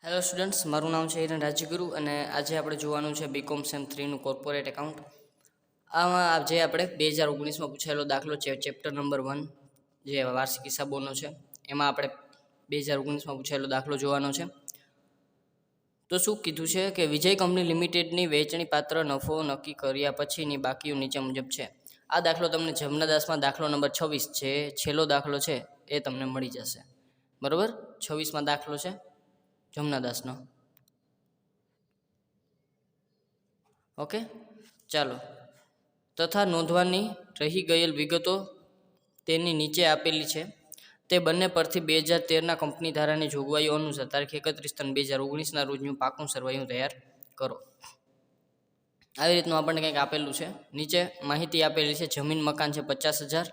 Hello students, મારું નામ છે હિરેન રાજ્યગુરુ અને આજે આપણે જોવાનું છે બીકોમ સેમ 3નું કોર્પોરેટ એકાઉન્ટ. આમાં જે આપણે 2019માં પૂછાયેલો દાખલો છે ચેપ્ટર નંબર 1 જે વાર્ષિક હિસાબોનો છે, એમાં આપણે 2019માં પૂછાયેલો દાખલો જોવાનો છે. તો શું કીધું છે કે વિજય કંપની લિમિટેડની વેચણી પાત્ર નફો નક્કી કર્યા પછીની બાકીઓ નીચે મુજબ છે. આ દાખલો તમને જમનાદાસમાં દાખલો નંબર 26 છે, છેલ્લો દાખલો છે એ તમને મળી જશે. બરાબર, 26માં દાખલો છે જમનાદાસનો. ઓકે, ચાલો. તથા નોંધવાની રહી ગયેલ વિગતો તેની નીચે આપેલી છે. તે બંને પરથી 2013ના કંપની ધારાની જોગવાઈઓ અનુસાર તારીખ 31/3/2019ના રોજનું પાકું સરવૈયું તૈયાર કરો. આવી રીતનું આપણને કંઈક આપેલું છે. નીચે માહિતી આપેલી છે. જમીન મકાન છે 50,000,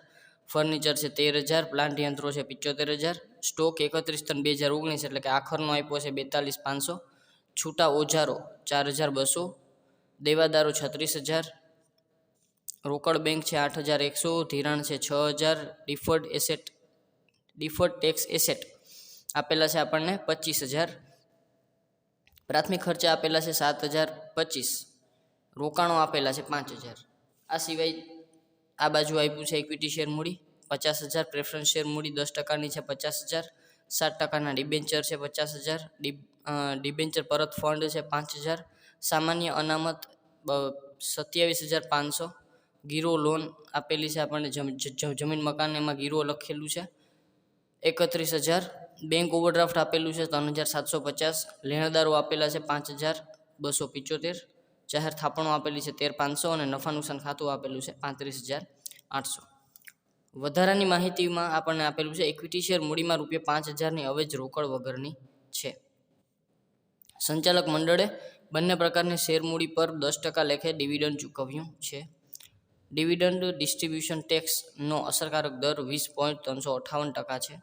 ફર્નિચર છે 13,000, પ્લાન્ટ યંત્રો છે 75,000, સ્ટોક 31/3/2019 એટલે કે આખરનો આપ્યો છે 42,500, છૂટા ઓજારો 4,200, દેવાદારો 36,000, રોકડ બેંક છે 8,100, ધિરાણ છે 6,000, ડિફર્ડ ટેક્સ એસેટ આપેલા છે આપણને 25,000, પ્રાથમિક ખર્ચા આપેલા છે 7,025, રોકાણો આપેલા છે 5,000. આ સિવાય આ બાજુ આપ્યું છે ઇક્વિટી શેર મૂડી 50,000, પ્રેફરન્સ શેર મૂડી 10%ની છે 50,000, 7%ના ડિબેન્ચર છે 50,000, ડિબેન્ચર પરત ફંડ છે 5,000, સામાન્ય અનામત 27,500, ગીરો લોન આપેલી છે આપણને જમીન મકાન, એમાં ગીરો લખેલું છે 31,000, બેંક ઓવરડ્રાફ્ટ આપેલું છે 3,750, લેણદારો આપેલા છે 5,275, જાહેર થાપણો આપેલી છે 13,500 અને નફા નુકસાન ખાતું આપેલું છે 35,800. વધારાની માહિતીમાં આપણને આપેલું છે ઇક્વિટી શેર મૂડીમાં ₹5,000ની અવેજ રોકડ વગરની છે. સંચાલક મંડળે બંને પ્રકારની શેર મૂડી પર 10% લેખે ડિવિડન્ડ ચૂકવ્યું છે. ડિવિડન્ડ ડિસ્ટ્રીબ્યુશન ટેક્સનો અસરકારક દર 20.358% છે.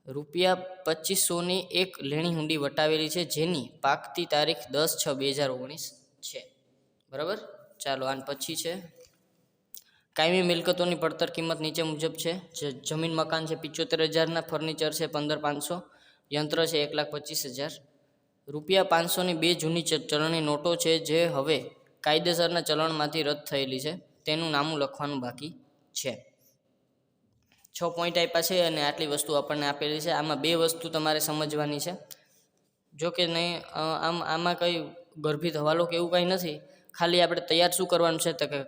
₹2,500ની એક લેણી હુંડી વટાવેલી છે જેની પાકતી તારીખ 10/6/2019 છે. બરાબર, ચાલો આન પછી છે કાયમી મિલકતોની પડતર કિંમત નીચે મુજબ છે. જમીન મકાન છે 75,000ના, ફર્નિચર છે 15,500, યંત્ર છે 1,25,000. ₹500ની 2 જૂની ચલણી નોટો છે જે હવે કાયદેસરના ચલણમાંથી રદ થયેલી છે. તેનું નામું લખવાનું બાકી છે. 6 પોઈન્ટ આપ્યા છે અને આટલી વસ્તુ આપણને આપેલી છે. આમાં 2 વસ્તુ તમારે સમજવાની છે. જો કે નહીં, આમાં કંઈ ગર્ભિત હવાલો કે એવું કંઈ નથી. ખાલી આપણે તૈયાર શું કરવાનું છે તો કે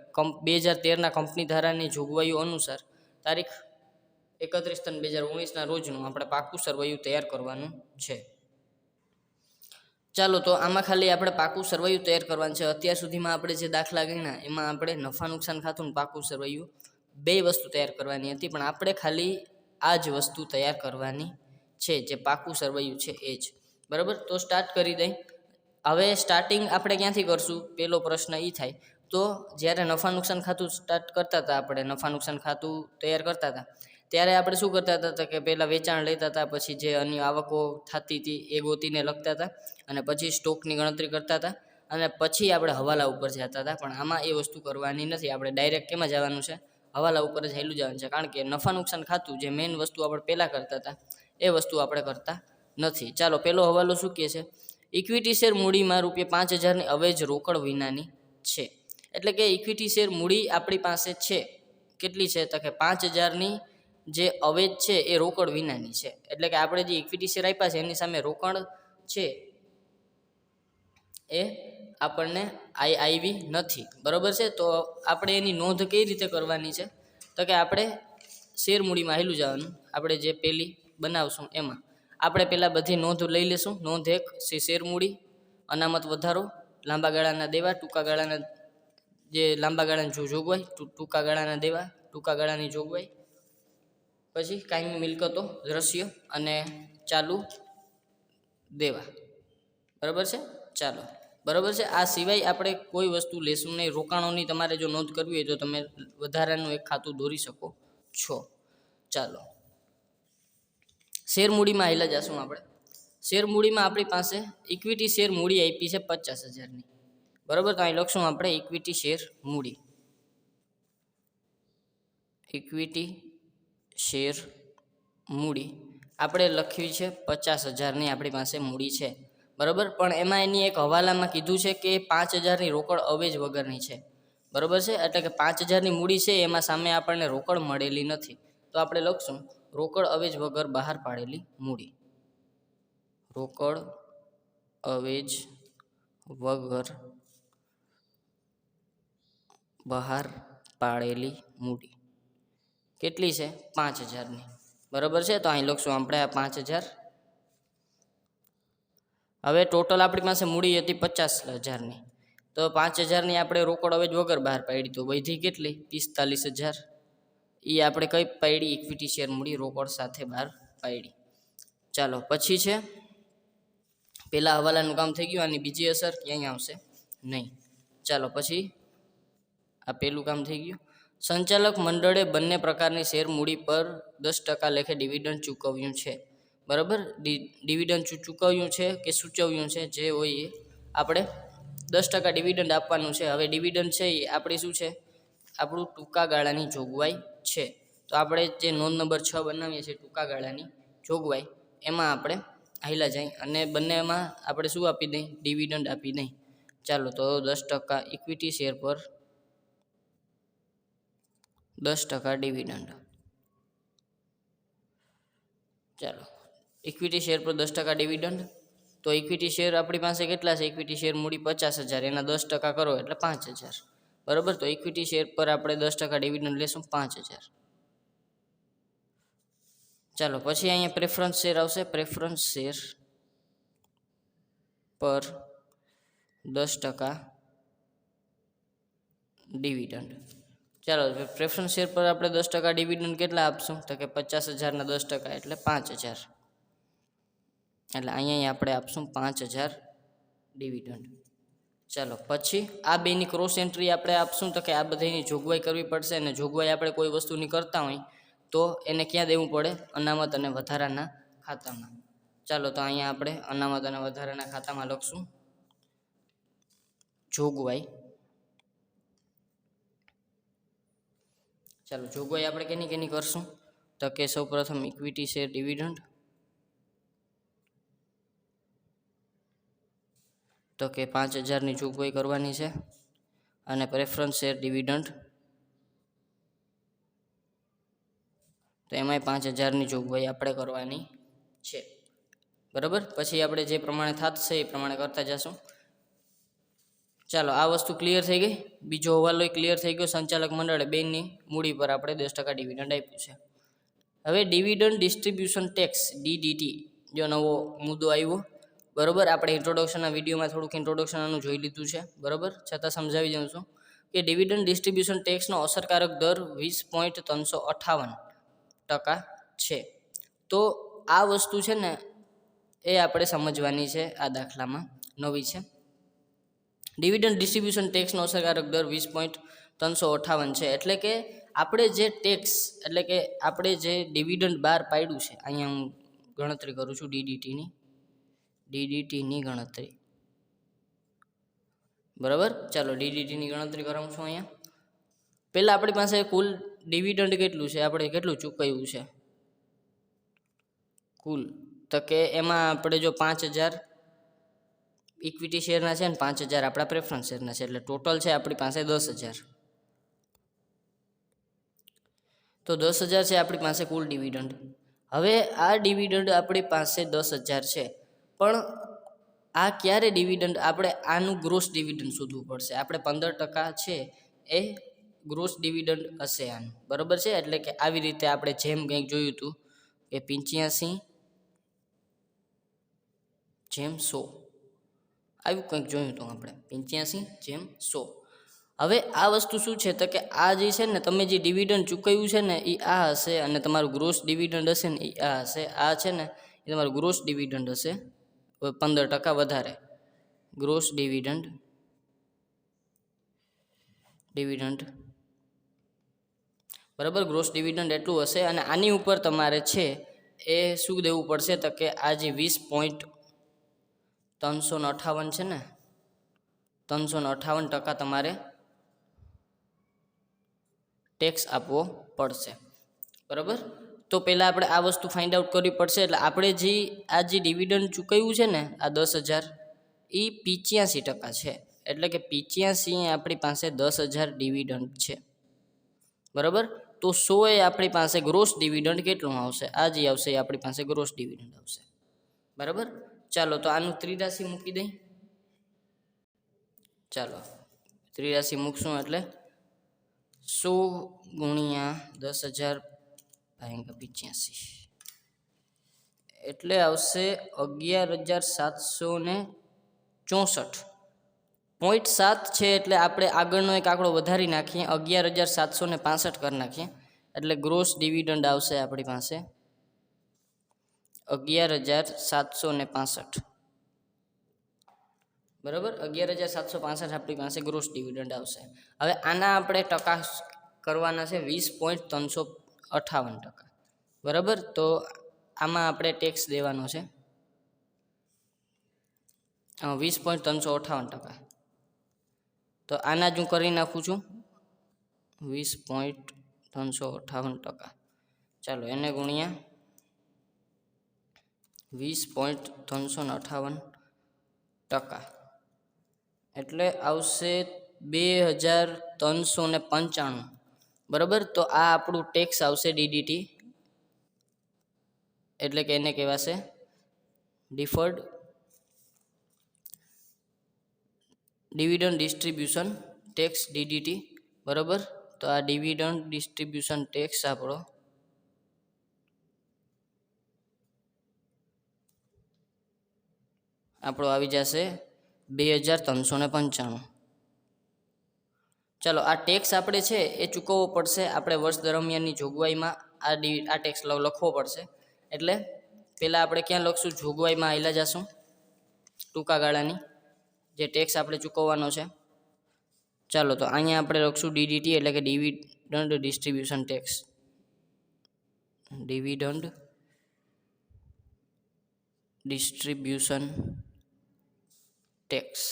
2013ના કંપની ધારાની જોગવાઈઓ અનુસાર તારીખ 31/3/2019ના રોજનું આપણે પાકું સરવૈયું તૈયાર કરવાનું છે. ચાલો, તો આમાં ખાલી આપણે પાકું સરવૈયું તૈયાર કરવાનું છે. અત્યાર સુધીમાં આપણે જે દાખલા ગણ્યા એમાં આપણે નફા નુકસાન ખાતું પાકું સરવૈયું 2 વસ્તુ તૈયાર કરવાની હતી, પણ આપણે ખાલી આ જ વસ્તુ તૈયાર કરવાની છે જે પાકું સરવૈયું છે એ જ. બરાબર, તો સ્ટાર્ટ કરી દઈ. હવે સ્ટાર્ટિંગ આપણે ક્યાંથી કરશું? પહેલો પ્રશ્ન એ થાય. તો જ્યારે નફા નુકસાન ખાતું સ્ટાર્ટ કરતા હતા, આપણે નફા નુકસાન ખાતું તૈયાર કરતા હતા ત્યારે આપણે શું કરતા હતા કે પહેલાં વેચાણ લેતા હતા, પછી જે અન્ય આવકો થતી હતી એ ગોતીને લખતા હતા અને પછી સ્ટોકની ગણતરી કરતા હતા અને પછી આપણે હવાલા ઉપર જતા હતા. પણ આમાં એ વસ્તુ કરવાની નથી. આપણે ડાયરેક્ટ કેમાં જવાનું છે? હવાલા ઉપર જ હેલું જવાનું છે, કારણ કે નફા નુકસાન ખાતું જે મેઇન વસ્તુ આપણે પહેલાં કરતા હતા એ વસ્તુ આપણે કરતા નથી. ચાલો, પહેલો હવાલો શું કહે છે? ઇક્વિટી શેર મૂડીમાં ₹5,000ની અવેજ રોકડ વિનાની છે. એટલે કે ઇક્વિટી શેર મૂડી આપણી પાસે છે, કેટલી છે તો કે 5,000ની જે અવેજ છે એ રોકડ વિનાની છે. એટલે કે આપણે જે ઇક્વિટી શેર આપ્યા છે એની સામે રોકડ છે એ આપણને આવી નથી. બરાબર છે, તો આપણે એની નોંધ કઈ રીતે કરવાની છે તો કે આપણે શેર મૂડીમાં હેલું જવાનું. આપણે જે પેલી બનાવશું એમાં આપણે પહેલાં બધી નોંધ લઈ લેશું. નોંધ 1 શેર મૂડી, અનામત વધારો, લાંબા ગાળાના દેવા, ટૂંકા ગાળાના જે લાંબા ગાળાની જોગવાઈ, ટૂંકા ગાળાના દેવા, ટૂંકા ગાળાની જોગવાઈ, પછી કાયમી મિલકતો દ્રશ્ય અને ચાલુ દેવા. બરાબર છે, ચાલો. બરાબર છે, આ સિવાય આપણે કોઈ વસ્તુ લેશું નહીં. રોકાણોની તમારે જો નોંધ કરવી હોય તો તમે વધારાનું એક ખાતું દોરી શકો છો. ચાલો, શેર મૂડીમાં હેલા જશું આપણે. શેર મૂડીમાં આપણી પાસે ઇક્વિટી શેર મૂડી આપી છે 50,000ની. બરાબર, તો અહીં લખશું આપણે ઇક્વિટી શેર મૂડી. ઇક્વિટી શેર મૂડી આપણે લખ્યું છે 50,000ની આપણી પાસે મૂડી છે, બરાબર. પણ એમાં એની એક હવાલામાં કીધું છે કે 5,000ની રોકડ અવેજ વગરની છે, બરાબર છે. એટલે કે 5,000ની મૂડી છે, એમાં સામે આપણને રોકડ મળેલી નથી. તો આપણે લખશું રોકડ અવેજ વગર બહાર પાડેલી મૂડી. રોકડ અવેજ વગર બહાર પાડેલી મૂડી કેટલી છે? 5,000ની, બરાબર છે. તો અહીં લખશું આપણે આ 5,000. હવે ટોટલ આપણી પાસે મૂડી હતી 50,000ની, તો 5,000ની આપણે રોકડ અવેજ વગર બહાર પાડી, તો વધી કેટલી? 45,000. એ આપણે કઈ પાડી? ઇક્વિટી શેર મૂડી રોકડ સાથે બહાર પાડી. ચાલો પછી છે પેલા હવાલાનું કામ થઈ ગયું. આની બીજી અસર ક્યાંય આવશે નહીં. ચાલો પછી આ પેલું કામ થઈ ગયું. સંચાલક મંડળે બંને પ્રકારની શેર મૂડી પર 10% લેખે ડિવિડન્ડ ચૂકવ્યું છે, બરાબર. ડિવિડન્ડ ચૂકવ્યું છે કે સૂચવ્યું છે, જે હોય એ આપણે 10% ડિવિડન્ડ આપવાનું છે. હવે ડિવિડન્ડ છે એ આપણી શું છે? આપણું ટૂંકા ગાળાની જોગવાઈ છે. તો આપણે જે નોંધ નંબર 6 બનાવીએ છીએ ટૂંકા ગાળાની જોગવાઈ, એમાં આપણે હાઈલા જાય અને બંનેમાં આપણે શું આપી દઈએ? ડિવિડન્ડ આપી દઈએ. ચાલો તો 10% ઇક્વિટી શેર પર 10% ડિવિડન્ડ. ચાલો ઇક્વિટી શેર પર 10% ડિવિડન્ડ. તો ઇક્વિટી શેર આપણી પાસે કેટલા છે? ઇક્વિટી શેર મૂડી 50,000, એના 10% કરો એટલે 5,000, બરાબર. તો ઇક્વિટી શેર પર આપણે 10% ડિવિડન્ડ લેશું 5,000. ચાલો પછી અહીંયા પ્રેફરન્સ શેર આવશે. પ્રેફરન્સ શેર પર 10% ડિવિડન્ડ. ચાલો પ્રેફરન્સ શેર પર આપણે 10% ડિવિડન્ડ કેટલા આપશું? તો કે 50,000ના 10% એટલે 5,000. એટલે અહીંયા આપણે આપશું 5,000 ડિવિડન્ડ. ચાલો પછી આ બેની ક્રોસ એન્ટ્રી આપણે આપશું. તો કે આ બધાની જોગવાઈ કરવી પડશે, અને જોગવાઈ આપણે કોઈ વસ્તુની કરતા હોય તો એને ક્યાં દેવું પડે? અનામત અને વધારાના ખાતામાં. ચાલો તો અહીંયા આપણે અનામત અને વધારાના ખાતામાં લખશું જોગવાઈ. ચાલો જોગવાઈ આપણે કેની કરશું? તો કે સૌપ્રથમ ઇક્વિટી શેર ડિવિડન્ડ, તો કે 5,000ની જોગવાઈ કરવાની છે, અને પ્રેફરન્સ શેર ડિવિડન્ડ તો એમાંય 5,000ની જોગવાઈ આપણે કરવાની છે, બરાબર. પછી આપણે જે પ્રમાણે થશે એ પ્રમાણે કરતા જશું. ચાલો આ વસ્તુ ક્લિયર થઈ ગઈ. બીજો હવાલો ક્લિયર થઈ ગયો. સંચાલક મંડળે બેની મૂડી પર આપણે 10% ડિવિડન્ડ આપ્યું છે. હવે ડિવિડન્ડ ડિસ્ટ્રીબ્યુશન ટેક્સ DDT જો નવો મુદ્દો આવ્યો, બરાબર. આપણે ઇન્ટ્રોડક્શનના વિડીયોમાં થોડુંક ઇન્ટ્રોડક્શન આનું જોઈ લીધું છે, બરાબર. છતાં સમજાવી દઉં છું કે ડિવિડન્ડ ડિસ્ટ્રીબ્યુશન ટેક્સનો અસરકારક દર 20.358% છે. તો આ વસ્તુ છે ને એ આપણે સમજવાની છે. આ દાખલામાં નવી છે. ડિવિડન્ડ ડિસ્ટ્રીબ્યુશન ટેક્સનો અસરકારક દર 20.358 છે. એટલે કે આપણે જે ટેક્સ, એટલે કે આપણે જે ડિવિડન્ડ બહાર પાડ્યું છે, અહીંયા હું ગણતરી કરું છું ડીડીટીની ગણતરી, બરાબર. ચાલો ડીડીટીની ગણતરી કરાવું છું. અહીંયા પહેલાં આપણી પાસે કુલ ડિવિડન્ડ કેટલું છે? આપણે કેટલું ચૂકવ્યું છે કુલ? તો કે એમાં આપણે જો 5,000 ઇક્વિટી શેરના છે ને 5,000 આપણા પ્રેફરન્સ શેરના છે, એટલે ટોટલ છે આપણી પાસે 10,000. તો 10,000 છે આપણી પાસે કુલ ડિવિડન્ડ. હવે આ ડિવિડન્ડ આપણી પાસે 10,000 છે, પણ આ ક્યારે ડિવિડન્ડ? આપણે આનું ગ્રોસ ડિવિડન્ડ શોધવું પડશે. આપણે 15% છે એ ગ્રોસ ડિવિડન્ડ હશે આનું, બરાબર છે. એટલે કે આવી રીતે આપણે જેમ કંઈક જોયું હતું કે 85/100 આવ્યું કંઈક જોયું હતું આપણે, 85/100. હવે આ વસ્તુ શું છે? તો કે આ જે છે ને, તમે જે ડિવિડન્ડ ચૂકવ્યું છે ને એ આ હશે, અને તમારું ગ્રોસ ડિવિડન્ડ હશે ને એ આ હશે. આ છે ને એ તમારું ગ્રોસ ડિવિડન્ડ હશે 15% વધારે. ગ્રોસ ડિવિડન્ડ બરાબર, ગ્રોસ ડિવિડન્ડ એટલું હશે. અને આની ઉપર તમારે છે એ શું દેવું પડશે? તો કે આ જે 20.358 છે ને, 358% તમારે ટેક્સ આપવો પડશે, બરાબર. તો પહેલાં આપણે આ વસ્તુ ફાઇન્ડ આઉટ કરવી પડશે. એટલે આપણે આ જે ડિવિડન્ડ ચૂકવ્યું છે ને આ 10,000 એ 85% છે. એટલે કે 85 આપણી પાસે 10,000 ડિવિડન્ડ છે, બરાબર. તો 100 એ આપણી પાસે ગ્રોસ ડિવિડન્ડ કેટલું આવશે? આ જે આવશે એ આપણી પાસે ગ્રોસ ડિવિડન્ડ આવશે, બરાબર. ચાલો તો આનું ત્રિરાશિ મૂકી દઈ. ચાલો ત્રિરાશિ મૂકશું એટલે 100 ગુણ્યા 10,000 ભાગ્યા 85 એટલે આવશે 11,764.7 છે. એટલે આપણે આગળનો એક આંકડો વધારી નાખીએ, 11,765 કરી નાખીએ. એટલે ગ્રોસ ડિવિડન્ડ આવશે આપણી પાસે 11,765, બરાબર. 11,765 આપણી પાસે ગ્રોસ ડિવિડન્ડ આવશે. હવે આના આપણે ટકા કરવાના છે 20.358%, બરાબર. તો આમાં આપણે ટેક્સ દેવાનો છે 20.358%. તો આના જ હું કરી નાખું છું 20.358%. ચાલો એને ગુણ્યા 20.358% એટલે આવશે 2,395, બરાબર. તો આ આપણું ટેક્સ આવશે ડીડીટી, એટલે કે એને કહેવાશે ડિફર્ડ ડિવિડન્ડ ડિસ્ટ્રીબ્યુશન ટેક્સ, ડીડીટી, બરાબર. તો આ ડિવિડન્ડ ડિસ્ટ્રીબ્યુશન ટેક્સ આપણો આવી જશે 2,395. ચાલો આ ટેક્સ આપણે છે એ ચૂકવવો પડશે. આપણે વર્ષ દરમિયાનની જોગવાઈમાં આ ટેક્સ લખવો પડશે. એટલે પહેલાં આપણે ક્યાં લખશું? જોગવાઈમાં આવેલા જશું, ટૂંકા ગાળાની જે ટેક્સ આપણે ચૂકવવાનો છે. ચાલો તો અહીંયા આપણે લખશું ડીડીટી, એટલે કે dividend distribution tax, dividend distribution tax.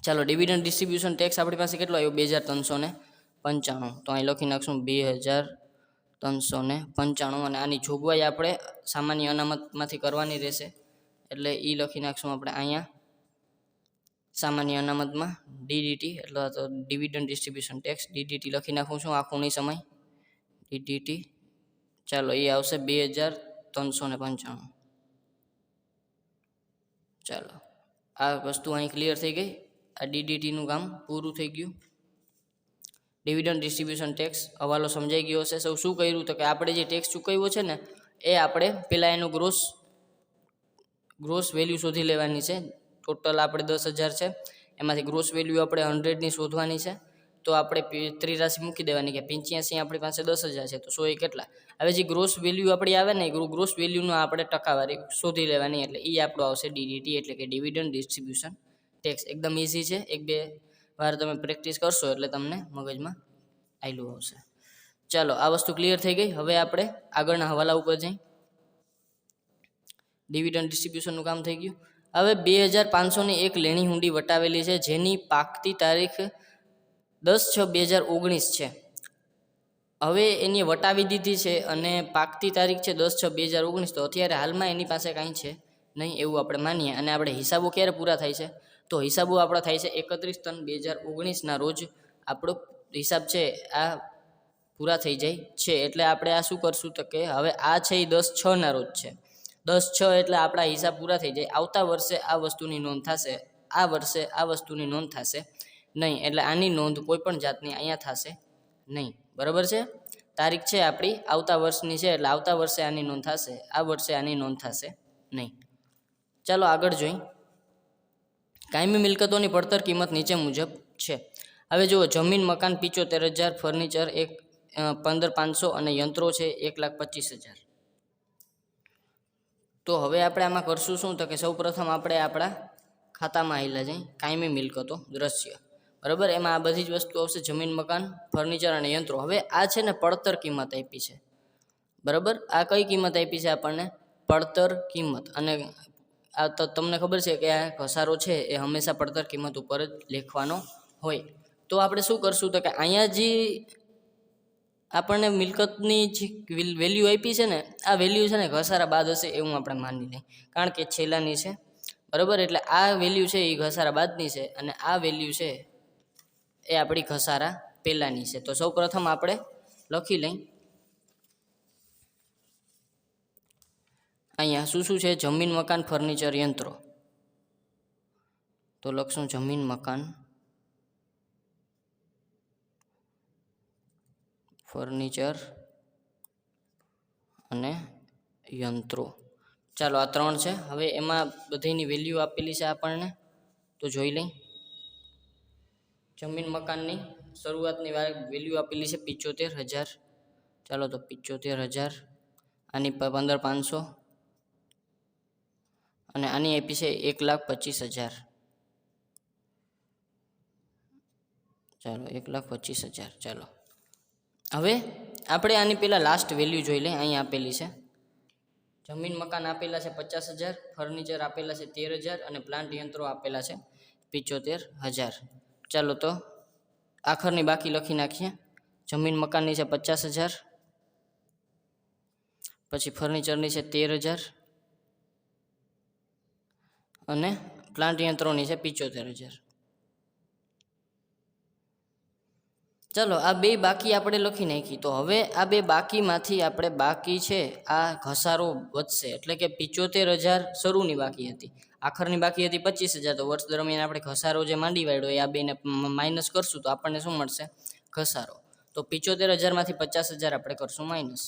ચાલો ડિવિડન્ડ ડિસ્ટ્રીબ્યુશન ટેક્સ આપણી પાસે કેટલો આવ્યો? 2,395. તો અહીં લખી નાખશું 2,395. અને આની જોગવાઈ આપણે સામાન્ય અનામતમાંથી કરવાની રહેશે, એટલે એ લખી નાખશું આપણે અહીંયા સામાન્ય અનામતમાં ડીડીટી, એટલે તો ડિવિડન્ડ ડિસ્ટ્રીબ્યુશન ટેક્સ, ડીડીટી લખી નાખું છું આખું નહીં સમય, ડીડીટી. ચાલો એ આવશે 2,395. ચાલો આ વસ્તુ અહીં ક્લિયર થઈ ગઈ. આ ડીડીટીનું કામ પૂરું થઈ ગયું. ડિવિડન્ડ ડિસ્ટ્રીબ્યુશન ટેક્સ હવાલો સમજાઈ ગયો હશે. સૌ શું કર્યું? તો કે આપણે જે ટેક્સ ચૂકવ્યો છે ને એ આપણે પહેલાં એનું ગ્રોસ વેલ્યુ શોધી લેવાની છે. ટોટલ આપણે 10,000 છે, એમાંથી ગ્રોસ વેલ્યુ આપણે 100ની શોધવાની છે. તો આપણે ત્રિરાશિ મૂકી દેવાની કે 85 આપણી પાસે 10,000 છે, તો 100 એ કેટલા? હવે જે ગ્રોસ વેલ્યુ આપણી આવે ને ગ્રોસ વેલ્યુનો આપણે ટકાવારી શોધી લેવાની, એટલે એ આપણું આવશે ડીડીટી, એટલે કે ડિવિડન્ડ ડિસ્ટ્રીબ્યુશન ટેક્સ. એકદમ ઇઝી છે, 1-2 વાર તમે પ્રેક્ટિસ કરશો એટલે તમને મગજમાં આવેલું આવશે. ચાલો આ વસ્તુ ક્લિયર થઈ ગઈ. હવે આપણે આગળના હવાલા ઉપર જઈ. ડિવિડન્ડ ડિસ્ટ્રીબ્યુશનનું કામ થઈ ગયું. હવે 2,500ની એક લેણી હુંડી વટાવેલી છે, જેની પાકતી તારીખ 10/6/2019 છે. હવે એની વટાવી દીધી છે અને પાકતી તારીખ છે 10/6/2019. તો અત્યારે હાલમાં એની પાસે કાંઈ છે નહીં એવું આપણે માનીએ. અને આપણે હિસાબો ક્યારે પૂરા થાય છે? તો હિસાબો આપણા થાય છે 31/3/2019ના રોજ આપણો હિસાબ છે આ પૂરા થઈ જાય છે. એટલે આપણે આ શું કરશું? તો કે હવે આ છે એ 10/6ના રોજ છે. 10/6 એટલે આપણા હિસાબ પૂરા થઈ જાય. આવતા વર્ષે આ વસ્તુની નોંધ થશે, આ વર્ષે આ વસ્તુની નોંધ થશે નહીં. એટલે આની નોંધ કોઈ પણ જાતની અહીંયા થશે નહીં, બરાબર છે. તારીખ છે આપણી આવતા વર્ષની છે, એટલે આવતા વર્ષે આની નોંધ થશે, આ વર્ષે આની નોંધ થશે નહીં. ચાલો આગળ જોઈ. કાયમી મિલકતોની પડતર કિંમત નીચે મુજબ છે. હવે જુઓ, જમીન, મકાન 75,000, ફર્નિચર 15,500 અને યંત્રો છે 1,25,000. તો હવે આપણે આમાં કરશું શું? તો કે સૌ પ્રથમ આપણે આપણા ખાતામાં આવેલા જઈ કાયમી મિલકતો દ્રશ્ય, બરાબર. એમાં આ બધી જ વસ્તુ આવશે, જમીન, મકાન, ફર્નિચર અને યંત્રો. હવે આ છે ને પડતર કિંમત આપી છે, બરાબર. આ કઈ કિંમત આપી છે આપણને? પડતર કિંમત. અને આ તો તમને ખબર છે કે આ ઘસારો છે એ હંમેશા પડતર કિંમત ઉપર જ લખવાનો હોય. તો આપણે શું કરશું? તો કે અહીંયા જે આપણને મિલકતની જે વેલ્યુ આપી છે ને આ વેલ્યુ છે ને ઘસારા બાદ હશે એવું આપણે માની લઈએ, કારણ કે છેલ્લાની છે બરાબર. એટલે આ વેલ્યુ છે એ ઘસારા બાદની છે અને આ વેલ્યુ છે એ આપણી ઘસારા પહેલાંની છે. તો સૌ પ્રથમ આપણે લખી લઈ અહીંયા શું શું છે, જમીન મકાન ફર્નિચર યંત્રો. તો લખશું જમીન મકાન ફર્નિચર અને યંત્રો. ચાલો આ 3 છે. હવે એમાં બધીની વેલ્યુ આપેલી છે આપણને, તો જોઈ લઈ. જમીન મકાનની શરૂઆતની વેલ્યુ આપેલી છે 75,000. ચાલો તો 75,000. આની 15,500 અને આની આપી છે 1,25,000. ચાલો 1,25,000. ચાલો હવે આપણે આની પહેલાં લાસ્ટ વેલ્યુ જોઈ લઈએ. અહીં આપેલી છે જમીન મકાન આપેલા છે 50,000, ફર્નિચર આપેલા છે 13,000 અને પ્લાન્ટ યંત્રો આપેલા છે 75,000. ચાલો તો આખરની બાકી લખી નાખીએ. જમીન મકાનની છે 50,000, પછી ફર્નિચરની છે 13,000 અને પ્લાન્ટ યંત્રોની છે 75,000. ચાલો આ બે બાકી આપણે લખી નાખી. તો હવે આ બે બાકીમાંથી આપણે બાકી છે આ ઘસારો વધશે, એટલે કે 75,000 શરૂની બાકી હતી, આખરની બાકી હતી 25,000. તો વર્ષ દરમિયાન આપણે ઘસારો જે માંડી વાળ્યો એ આ બેને માઇનસ કરશું તો આપણને શું મળશે, ઘસારો. તો 75,000માંથી 50,000 આપણે કરશું માઇનસ,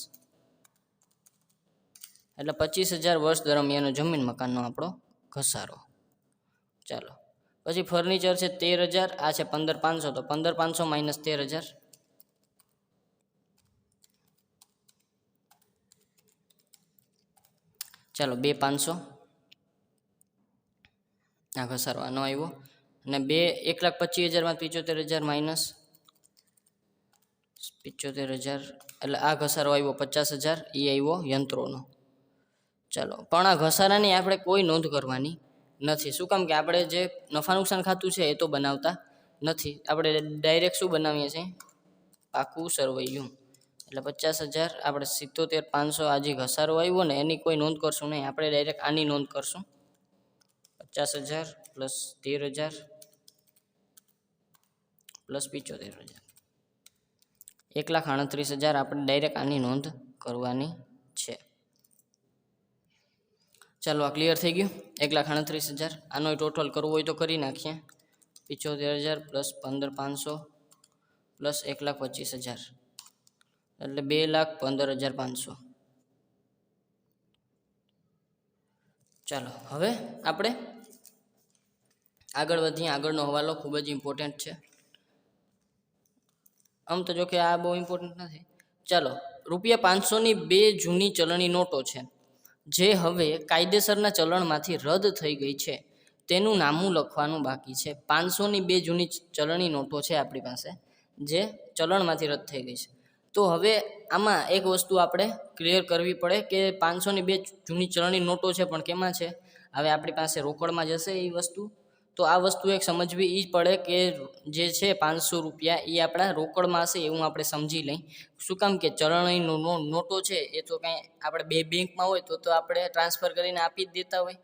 એટલે 25,000 વર્ષ દરમિયાનનો જમીન મકાનનો આપણો ઘસારો. ચાલો પછી ફર્નિચર છે 13,000, આ છે 15,500. તો 15,500 માઇનસ 13,000. ચાલો 2,500. આ ઘસારો આનો આવ્યો. અને 1,25,000માંથી 75,000 માઇનસ 75,000, એટલે આ ઘસારો આવ્યો 50,000, એ આવ્યો યંત્રોનો. ચાલો પણ આ ઘસારાની આપણે કોઈ નોંધ કરવાની નથી. શું કામ કે આપણે જે નફા નુકસાન ખાતું છે એ તો બનાવતા નથી, આપણે ડાયરેક્ટ શું બનાવીએ છીએ, પાકું સરવૈયું. એટલે 50,000 આપણે 77,500 આ જે ઘસારો આવ્યો ને એની કોઈ નોંધ કરશું નહીં, આપણે ડાયરેક્ટ આની નોંધ કરશું. 50,000 પ્લસ 13,000 પ્લસ 75,000, 1,38,000 આપણે ડાયરેક્ટ આની નોંધ કરવાની છે. ચાલો આ ક્લિયર થઈ ગયું. 1,38,000 આનો ટોટલ કરવો હોય તો કરી નાખીએ. 75,000 પ્લસ 15,500 પ્લસ 1,25,000 એટલે 2,15,500. ચાલો હવે આપણે આગળ વધીએ. આગળનો હવાલો ખૂબ જ ઇમ્પોર્ટન્ટ છે. આમ તો જો કે આ બહુ ઇમ્પોર્ટન્ટ નથી. ચાલો ₹500ની 2 જૂની ચલણી નોટો છે જે હવે કાયદેસરના ચલણમાંથી રદ થઈ ગઈ છે, તેનું નામું લખવાનું બાકી છે. 500ની 2 જૂની ચલણી નોટો છે આપણી પાસે જે ચલણમાંથી રદ થઈ ગઈ છે. તો હવે આમાં એક વસ્તુ આપણે ક્લિયર કરવી પડે કે 500ની 2 જૂની ચલણી નોટો છે પણ કેમાં છે, હવે આપણી પાસે રોકડમાં જશે એ વસ્તુ. તો આ વસ્તુ એક સમજવી એ જ પડે કે જે છે 500 રૂપિયા એ આપણા રોકડમાં હશે એવું આપણે સમજી લઈ. શું કામ કે ચલણી નોટો છે એ તો કાંઈ આપણે બે બેંકમાં હોય તો આપણે ટ્રાન્સફર કરીને આપી જ દેતા હોય,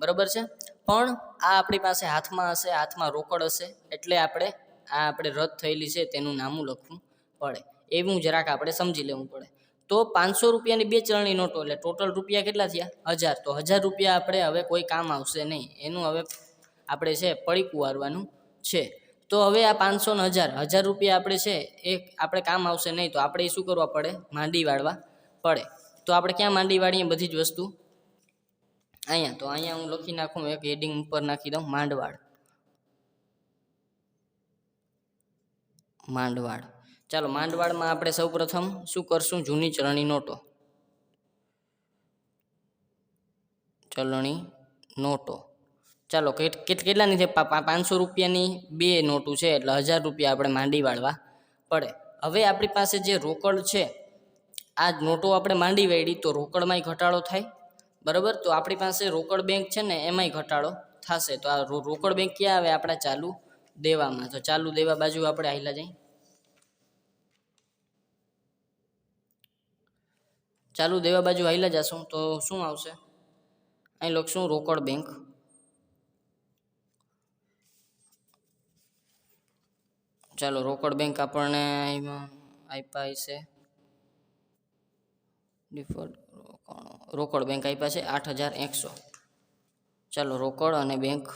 બરાબર છે. પણ આ આપણી પાસે હાથમાં હશે, હાથમાં રોકડ હશે, એટલે આપણે રદ થયેલી છે તેનું નામું લખવું પડે. એવું જરાક આપણે સમજી લેવું પડે. તો 500 રૂપિયાની 2 ચલણી નોટો એટલે ટોટલ રૂપિયા કેટલા થયા, 1000. તો 1000 રૂપિયા આપણે હવે કોઈ કામ આવશે નહીં, એનું હવે આપણે છે પડીકું વારવાનું છે. તો હવે આ 500 ને 1000 રૂપિયા આપણે છે એ આપણે કામ આવશે નહીં, તો આપણે શું કરવા પડે, માંડી વાળવા પડે. તો આપણે ક્યાં માંડી વાળીએ બધી જ વસ્તુ, અહીંયા. તો અહીંયા હું લખી નાખું, એક હેડિંગ ઉપર નાખી દઉં, માંડવાડ. માંડવાડ. ચાલો માંડવાડમાં આપણે સૌ પ્રથમ શું કરશું, જૂની ચલણી નોટો, ચલણી નોટો. ચાલો કેટલાની છે, 500 રૂપિયાની 2 નોટો છે એટલે 1000 રૂપિયા આપણે માંડી વાળવા પડે. હવે આપણી પાસે જે રોકડ છે, આ નોટો આપણે માંડી વાળી તો રોકડમાંય ઘટાડો થાય, બરાબર. તો આપણી પાસે રોકડ બેંક છે ને એમાંય ઘટાડો થશે. તો આ રોકડ બેંક ક્યાં આવે, આપણા ચાલુ દેવામાં. તો ચાલુ દેવા બાજુ આપણે હાલ્યા જઈએ. ચાલુ દેવા બાજુ હાઈલા જશું તો શું આવશે? અહીં લખશું રોકડ બેંક. ચાલો રોકડ બેંક આપણને આપ્યા છે ડિફોલ્ટ રોકડ બેંક આપ્યા છે 8100. ચાલો રોકડ અને બેંક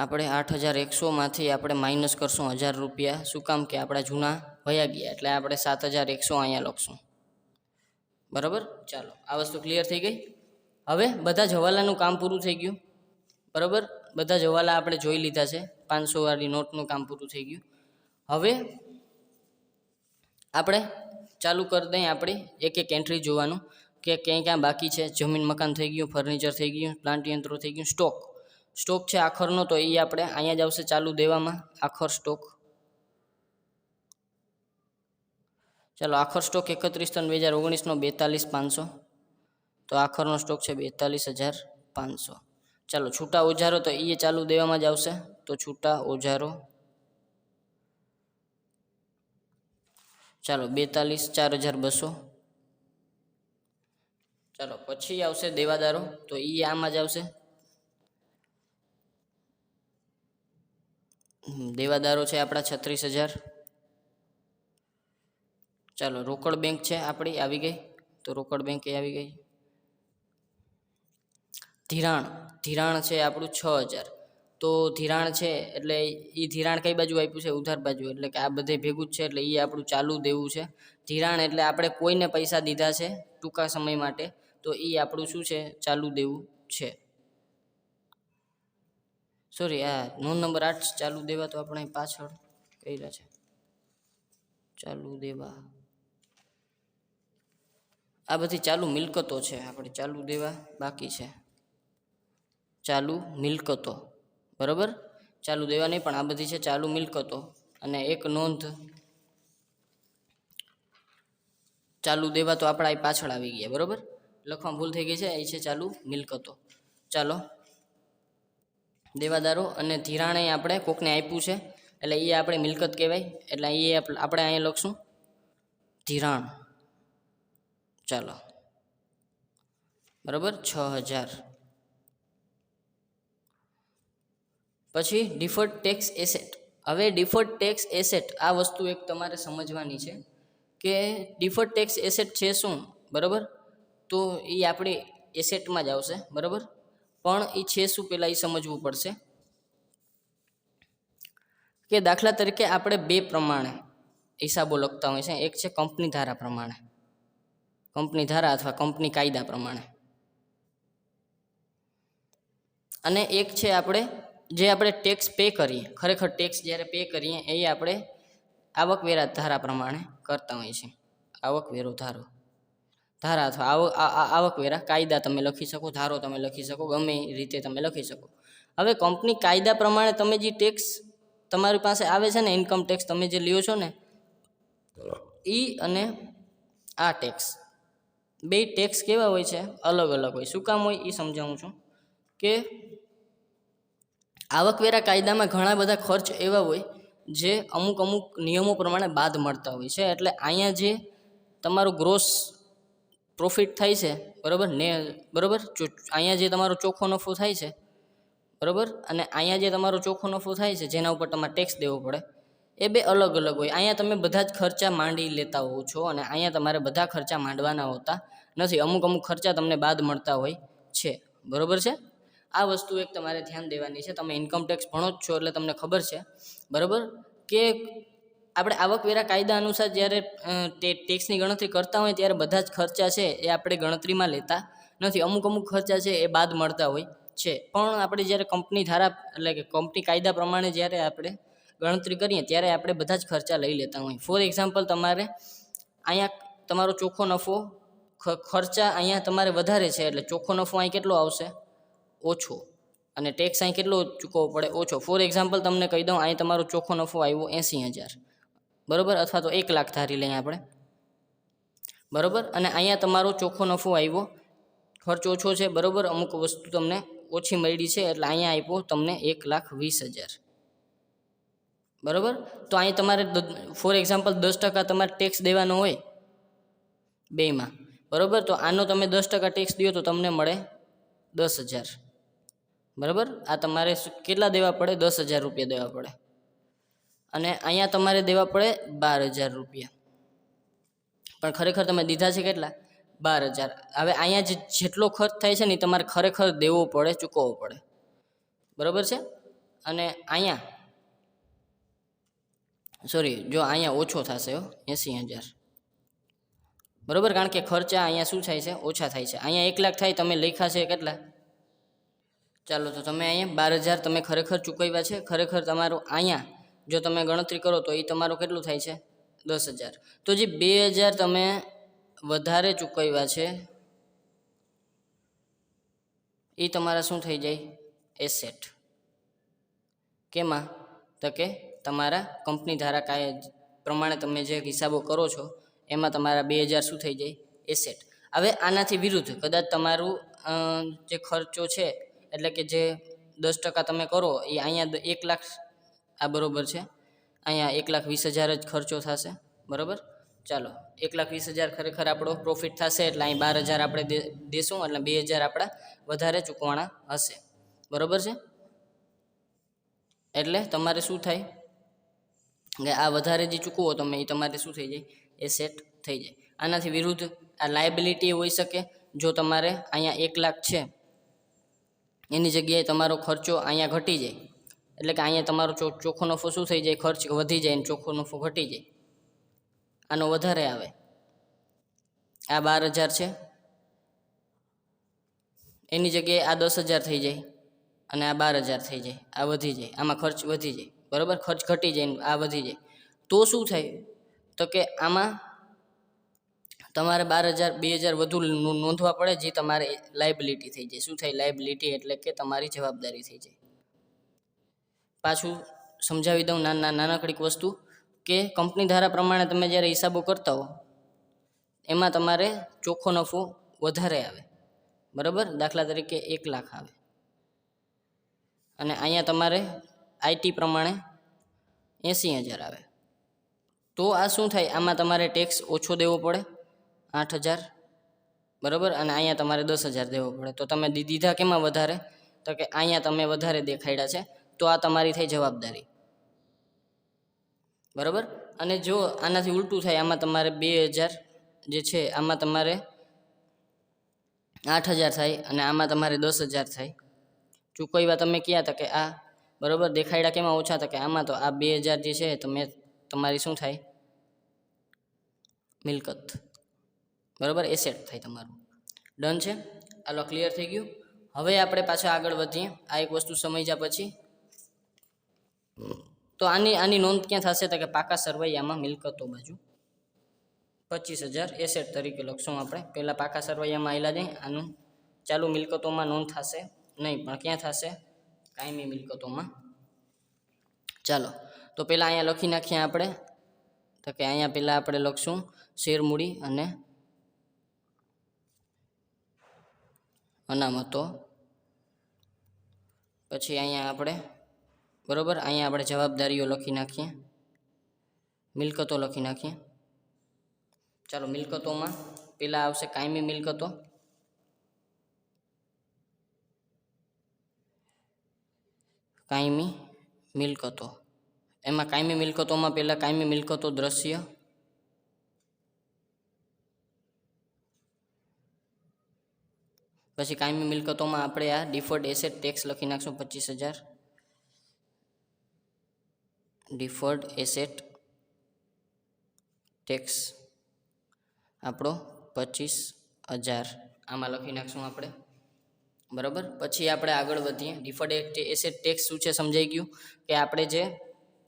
આપણે 8100માંથી આપણે માઇનસ કરશું 1000 રૂપિયા. શું કામ કે આપણા જૂના વયા ગયા એટલે આપણે 7100 અહીંયા લખશું. બરાબર. ચાલો આ વસ્તુ ક્લિયર થઈ ગઈ. હવે બધા જ હવાલાનું કામ પૂરું થઈ ગયું. બરાબર. બધા જ હવાલા આપણે જોઈ લીધા છે. 500 વાળી નોટનું કામ પૂરું થઈ ગયું. હવે આપણે ચાલુ કરી દઈએ આપણે એક એક એન્ટ્રી જોવાનું કે ક્યાં ક્યાં બાકી છે. જમીન મકાન થઈ ગયું, ફર્નિચર થઈ ગયું, પ્લાન્ટ યંત્રો થઈ ગયું, સ્ટોક છે આખરનો તો એ આપણે અહીંયા જ આવશે ચાલુ દેવામાં આખર સ્ટોક. ચાલો આખર સ્ટોક 31/3/2019નો 42500 તો આખરનો સ્ટોક છે 42500. ચાલો છૂટા ઓજારો તો એ ચાલુ દેવામાં જ આવશે તો છૂટા ઓજારો ચાલો 42,4200. ચાલો પછી આવશે દેવાદારો તો એ આમાં જ આવશે. દેવાદારો છે આપણા 36,000. ચાલો રોકડ બેંક છે આપણી આવી ગઈ તો રોકડ બેંક એ આવી ગઈ. ધિરાણ છે આપણું 6,000 તો ધિરાણ છે એટલે એ ધિરાણ કઈ બાજુ આપ્યું છે? ઉધાર બાજુ. એટલે કે આ બધે ભેગું જ છે એટલે એ આપણું ચાલુ દેવું છે. ધિરાણ એટલે આપણે કોઈને પૈસા દીધા છે ટૂંકા સમય માટે તો એ આપણું શું છે? ચાલુ દેવું છે. સોરી આ નોંધ નંબર 8 ચાલુ દેવા તો આપણે પાછળ કર્યા છે. ચાલુ દેવા આ બધી ચાલુ મિલકતો છે. આપણે ચાલુ દેવા બાકી છે ચાલુ મિલકતો. બરાબર. ચાલુ દેવા નહીં પણ આ બધી છે ચાલુ મિલકતો. અને એક નોંધ ચાલુ દેવા તો આપણા અહીં પાછળ આવી ગયા. બરાબર. લખવામાં ભૂલ થઈ ગઈ છે. એ છે ચાલુ મિલકતો. ચાલો દેવાદારો અને ધિરાણે આપણે કોકને આપ્યું છે એટલે એ આપણે મિલકત કહેવાય એટલે એ આપણે અહીંયા લખશું ધિરાણ. ચાલો બરાબર 6,000. પછી ડિફર્ડ ટેક્સ એસેટ. હવે ડિફર્ડ ટેક્સ એસેટ આ વસ્તુ એક તમારે સમજવાની છે કે ડિફર્ડ ટેક્સ એસેટ છે શું? બરાબર. તો એ આપણી એસેટમાં જ આવશે. બરાબર. પણ એ છે શું પહેલાં એ સમજવું પડશે કે દાખલા તરીકે આપણે બે પ્રમાણે હિસાબો લખતા હોય છે. એક છે કંપની ધારા પ્રમાણે, કંપની ધારા અથવા કંપની કાયદા પ્રમાણે, અને એક છે આપણે જે આપણે ટેક્સ પે કરીએ, ખરેખર ટેક્સ જ્યારે પે કરીએ એ આપણે આવકવેરા ધારા પ્રમાણે કરતા હોઈએ છીએ. આવકવેરો ધારા અથવા આવકવેરા કાયદા તમે લખી શકો, ધારો તમે લખી શકો, ગમે એ રીતે તમે લખી શકો. હવે કંપની કાયદા પ્રમાણે તમે જે ટેક્સ તમારી પાસે આવે છે ને, ઇન્કમ ટેક્સ તમે જે લ્યો છો ને, એ અને આ ટેક્સ બે ટેક્સ કેવા હોય છે? અલગ અલગ હોય. શું કામ હોય એ સમજાવું છું કે આવકવેરા કાયદામાં ઘણા બધા ખર્ચ એવા હોય જે અમુક નિયમો પ્રમાણે બાદ મળતા હોય છે. એટલે અહીંયા જે તમારું ગ્રોસ પ્રોફિટ થાય છે, બરાબર ને, બરાબર, અહીંયા જે તમારો ચોખ્ખો નફો થાય છે, બરાબર, અને અહીંયા જે તમારો ચોખ્ખો નફો થાય છે જેના ઉપર તમારે ટેક્સ દેવો પડે, એ બે અલગ અલગ હોય. અહીંયા તમે બધા જ ખર્ચા માંડી લેતા હોવ છો અને અહીંયા તમારે બધા ખર્ચા માંડવાના હોતા નથી. અમુક ખર્ચા તમને બાદ મળતા હોય છે. બરાબર છે. આ વસ્તુ એક તમારે ધ્યાન દેવાની છે. તમે ઇન્કમ ટેક્સ ભણો જ છો એટલે તમને ખબર છે, બરાબર, કે આપણે આવકવેરા કાયદા અનુસાર જ્યારે ટેક્સની ગણતરી કરતા હોય ત્યારે બધા જ ખર્ચા છે એ આપણે ગણતરીમાં લેતા નથી. અમુક ખર્ચા છે એ બાદ મળતા હોય છે. પણ આપણે જ્યારે કંપની ધારા એટલે કે કંપની કાયદા પ્રમાણે જ્યારે આપણે ગણતરી કરીએ ત્યારે આપણે બધા જ ખર્ચા લઈ લેતા હોય. ફોર એક્ઝામ્પલ, તમારે અહીંયા તમારો ચોખ્ખો નફો, ખર્ચા અહીંયા તમારે વધારે છે એટલે ચોખ્ખો નફો અહીં કેટલો આવશે? ઓછો. અને ટેક્સ અહીં કેટલો ચૂકવવો પડે? ઓછો. ફોર એક્ઝામ્પલ તમને કહી દઉં, અહીં તમારો ચોખ્ખો નફો આવ્યો 80,000, બરાબર, અથવા તો 1 લાખ ધારી લઈએ આપણે, બરાબર, અને અહીંયા તમારો ચોખ્ખો નફો આવ્યો, ખર્ચ ઓછો છે, બરાબર, અમુક વસ્તુ તમને ઓછી મળી છે એટલે અહીંયા આપ્યો તમને 1,20,000, બરાબર. તો અહીં તમારે ફોર એક્ઝામ્પલ 10% તમારે ટેક્સ દેવાનો હોય બેમાં, બરાબર. તો આનો તમે 10% ટેક્સ દો તો તમને મળે 10,000, બરાબર. આ તમારે કેટલા દેવા પડે? 10,000 રૂપિયા દેવા પડે. અને અહીંયા તમારે દેવા પડે 12,000 રૂપિયા, પણ ખરેખર તમે દીધા છે કેટલા? 12,000. હવે અહીંયા જેટલો ખર્ચ થાય છે ને એ તમારે ખરેખર દેવો પડે, ચૂકવવો પડે, બરાબર છે. અને અહીંયા સોરી, જો અહીંયા ઓછો થશે 80,000, બરાબર. કારણ કે ખર્ચા અહીંયા શું થાય છે? ઓછા થાય છે. અહીંયા 1 લાખ થાય, તમે લખ્યા છે કેટલા? ચાલો, તો તમે અહીંયા 12,000 તમે ખરેખર ચૂકવ્યા છે. ખરેખર તમારું અહીંયા જો તમે ગણતરી કરો તો એ તમારું કેટલું થાય છે? 10,000. તો જે 2,000 તમે વધારે ચૂકવ્યા છે એ તમારા શું થઈ જાય? એસેટ. કેમાં? તો કે તમારા કંપની ધારા કાયદા પ્રમાણે તમે જે હિસાબો કરો છો એમાં તમારા 2,000 શું થઈ જાય? એસેટ. હવે આનાથી વિરુદ્ધ કદાચ તમારું જે ખર્ચો છે, એટલે કે જે 10% તમે કરો એ અહીંયા 1 લાખ, આ બરાબર છે. અહીંયા 1,20,000 જ ખર્ચો થશે, બરાબર. ચાલો, 1,20,000 ખરેખર આપણો પ્રોફિટ થશે, એટલે અહીં 12,000 આપણે દેશું, એટલે 2,000 આપણા વધારે ચૂકવાના હશે, બરાબર છે. એટલે તમારે શું થાય કે આ વધારે જે ચૂકવો તમે એ તમારે શું થઈ જાય? એસેટ થઈ જાય. આનાથી વિરુદ્ધ આ લાયબિલિટી હોઈ શકે. જો તમારે અહીંયા 1 લાખ છે એની જગ્યાએ તમારો ખર્ચો અહીંયા ઘટી જાય, એટલે કે અહીંયા તમારો ચોખ્ખો નફો શું થઈ જાય? ખર્ચ વધી જાય અને ચોખ્ખો નફો ઘટી જાય, આનો વધારે આવે. આ 12,000 છે એની જગ્યાએ આ 10,000 થઈ જાય અને આ 12,000 થઈ જાય, આ વધી જાય, આમાં ખર્ચ વધી જાય, બરાબર. ખર્ચ ઘટી જાય, આ વધી જાય. તો શું થાય? તો કે આમાં તમારે 12,000 2,000 વધુ નોંધવા પડે, જે તમારે લાયબિલિટી થઈ જાય. શું થાય? લાયબિલિટી એટલે કે તમારી જવાબદારી થઈ જાય. પાછું સમજાવી દઉં નાનકડીક વસ્તુ, કે કંપની ધારા પ્રમાણે તમે જ્યારે હિસાબો કરતા હો એમાં તમારે ચોખ્ખો નફો વધારે આવે, બરાબર. દાખલા તરીકે 1 લાખ આવે અને અહીંયા તમારે આઈટી પ્રમાણે 80,000 આવે. તો આ શું થાય? આમાં તમારે ટેક્સ ઓછો દેવો પડે, 8,000, બરાબર. અને અહીંયા તમારે 10,000 દેવો પડે. તો તમે દીધા કેમાં વધારે? તો કે અહીંયા તમે વધારે દેખાડ્યા છે, તો આ તમારી થઈ જવાબદારી, બરાબર. અને જો આનાથી ઉલટું થાય, આમાં તમારે 2,000 જે છે આમાં તમારે 8,000 થાય અને આમાં તમારે 10,000 થાય. ચૂકવ્યા તમે ક્યાં? હતા કે આ, બરાબર. દેખાડ્યા કેમાં ઓછા? હતા કે આમાં. તો આ 2,000 જે છે તમે તમારી શું થાય? મિલકત, બરાબર. એસેટ થાય તમારું. ડન છે? હાલો, ક્લિયર થઈ ગયું. હવે આપણે પાછા આગળ વધીએ. આ એક વસ્તુ સમજ્યા પછી તો આની નોંધ ક્યાં થશે? તો કે પાકા સરવૈયામાં મિલકતો બાજુ 25,000 એસેટ તરીકે લખશું આપણે. પહેલાં પાકા સરવૈયામાં આવેલા જાય, આનું ચાલુ મિલકતોમાં નોંધ થશે નહીં, પણ ક્યાં થશે? કાયમી મિલકતોમાં. ચાલો, તો પહેલાં અહીંયા લખી નાખીએ આપણે. તો કે અહીંયા પહેલાં આપણે લખશું શેરમૂડી અને અનામતો. પછી અહીંયા આપણે, બરાબર, અહીંયા આપણે જવાબદારીઓ લખી નાખીએ, મિલકતો લખી નાખીએ. ચાલો, મિલકતોમાં પહેલાં આવશે કાયમી મિલકતો. કાયમી મિલકતો, એમાં કાયમી મિલકતોમાં પહેલાં કાયમી મિલકતો દ્રશ્ય, પછી કાયમી મિલકતોમાં આપણે આ ડિફર્ડ એસેટ ટેક્સ લખી નાખશું 25,000. ડિફર્ડ એસેટ ટેક્સ આપણો 25,000 આમાં લખી નાખશું આપણે, બરાબર. પછી આપણે આગળ વધીએ. ડિફર્ડ એસેટ ટેક્સ શું છે સમજાઈ ગયું, કે આપણે જે